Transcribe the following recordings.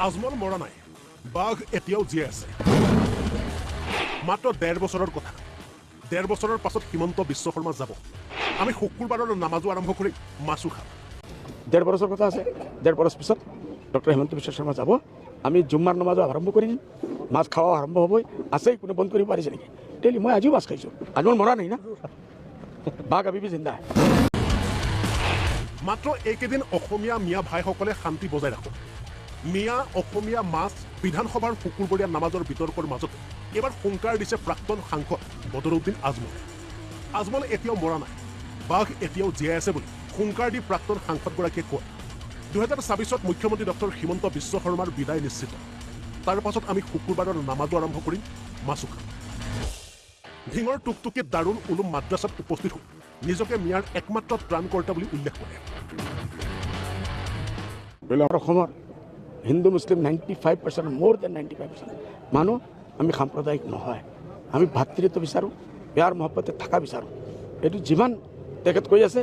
আজমল মৰা নাই, বাঘ এতিয়াও জীয়াই আছে। মাত্ৰ ১.৫ বছৰৰ কথা। ১.৫ বছৰৰ পাছত হিমন্ত বিশ্ব শৰ্মা যাব। আমি শুকুৰবাৰৰ নামাজো আৰম্ভ কৰি মাছো খাম। ১.৫ বছৰ কথা আছে। ১.৫ বছৰ পিছত ডক্টৰ হিমন্ত বিশ্ব শৰ্মা যাব। আমি জুম্মাৰ নামাজো আৰম্ভ কৰি দিম, মাছ খাওয়া আৰম্ভ হ'বই। আছেই, কোনো বন্ধ কৰিব পাৰিছে নেকি? ডেইলি মই আজিও মাছ খাইছোঁ। আজমল মৰা নাই না, বাঘ আবি জিন্দা। মাত্ৰ এইকেইদিন অসমীয়া মিয়া ভাইসকলে শান্তি বজাই ৰাখক। মিয়া অসমীয়া মাছ বিধানসভাৰ শুকুৰবৰীয়া নামাজৰ বিতৰ্কৰ মাজতে এইবাৰ হুংকাৰ দিছে প্ৰাক্তন সাংসদ বদৰুদ্দিন আজমলে। আজমল এতিয়াও মৰা নাই, বাঘ এতিয়াও জীয়াই আছে বুলি হুংকাৰ দি প্ৰাক্তন সাংসদগৰাকীয়ে কয়। ২০২৬ত মুখ্যমন্ত্ৰী ডক্টৰ হিমন্ত বিশ্ব শৰ্মাৰ বিদায় নিশ্চিত। তাৰ পাছত আমি শুকুৰবাৰৰ নামাজো আৰম্ভ কৰিম, মাছো খাম। ধিঙৰ টুকটুকিত দাৰুল উলুম মাদ্ৰাছাত উপস্থিত হৈ নিজকে মিয়াৰ একমাত্ৰ ত্ৰাণকৰ্তা বুলি উল্লেখ কৰে। অসমৰ হিন্দু মুছলিম 95%, মোৰ দেন 95% মানুহ আমি সাম্প্ৰদায়িক নহয়। আমি ভাতৃত্ব বিচাৰোঁ, প্যাৰ মহব্বতে থকা বিচাৰোঁ। এইটো যিমান তেখেত কৈ আছে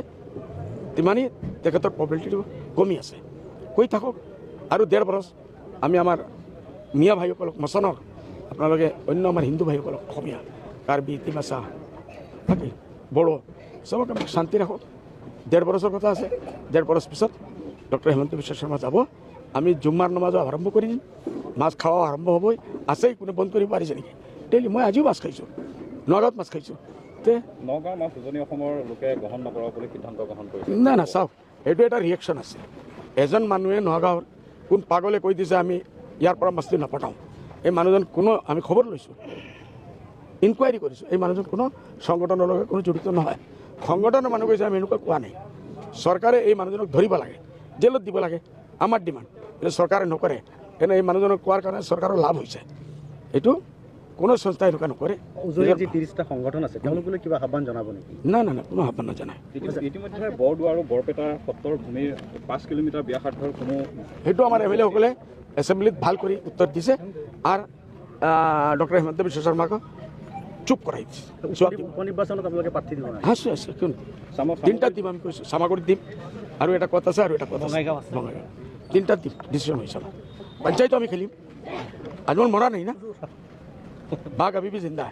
তিমানেই তেখেতৰ প্ৰবলিটিটো কমি আছে। কৈ থাকক আৰু ১.৫ বছৰ আমি আমাৰ মিয়া ভাইসকলক মচনৰ, আপোনালোকে অন্য আমাৰ হিন্দু ভাইসকলক অসমীয়া, কাৰ্বি, ডিমাচা, বাকী বড়ো চবকে শান্তি ৰাখক। ১.৫ বছৰ কথা আছে। ১.৫ বছৰ পিছত ডক্টৰ হিমন্ত বিশ্ব শৰ্মা যাব। আমি জুম্মাৰ নামাজো আৰম্ভ কৰি দিম, মাছ খাওয়া আৰম্ভ হ'বই। আছেই, কোনো বন্ধ কৰিব পাৰিছে নেকি? ডেইলি মই আজিও মাছ খাইছোঁ, নগাঁৱত মাছ খাইছোঁ। নগাঁও মাছ উজনি অসমৰ লোকে গ্ৰহণ নকৰা বুলি সিদ্ধান্ত গ্ৰহণ কৰিছে। নাই নাই, চাওক, এইটো এটা ৰিয়েকশ্যন আছে। এজন মানুহে নগাঁৱৰ কোন পাগলে কৈ দিছে আমি ইয়াৰ পৰা মাছটো নাপঠাওঁ। এই মানুহজন কোনো, আমি খবৰ লৈছোঁ, ইনকুৱাৰী কৰিছোঁ। এই মানুহজন কোনো সংগঠনৰ লগত কোনো জড়িত নহয়। সংগঠনৰ মানুহ কৈছে আমি এনেকুৱা কোৱা নাই। চৰকাৰে এই মানুহজনক ধৰিব লাগে, জেলত দিব লাগে, আমাৰ ডিমাণ্ড। কিন্তু চৰকাৰে নকৰে। এনে এই মানুহজনক কোৱাৰ কাৰণে চৰকাৰৰ লাভ হৈছে। এইটো কোনো সংস্থাই এনেকুৱা নকৰে। উজনিৰ যি ৩০টা সংগঠন আছে তেওঁলোকলৈ কিবা আহ্বান জনাব নেকি? নাই নাই নাই, কোনো আহ্বান নাজানায়। ইতিমধ্যে বৰদোৱা আৰু বৰপেটা সত্ৰৰ ভূমিৰ ৫ কিলোমিটাৰ ব্যাসাৰ্ধৰ কোনো, সেইটো আমাৰ এম এল এসকলে এছেম্বলিত ভাল কৰি উত্তৰ দিছে আৰু ডক্টৰ হিমন্ত বিশ্ব শৰ্মাক চুপ কৰাই দিছে। উপনিৰ্বাচনত আপোনালোকে প্ৰাৰ্থী দিব নাই? আছোঁ আছোঁ, কিয় ৩টা দিম আমি কৈছোঁ। চামাগুৰিত দিম আৰু এটা কথা আছে, আৰু এটা কথা বঙাইগাঁও ৩টা দিম। ডিচিশ্যন হৈছে আমাৰ। পঞ্চায়তো আমি খেলিম। আজমল মৰা নাই না, বাঘ আবি জিন্দা।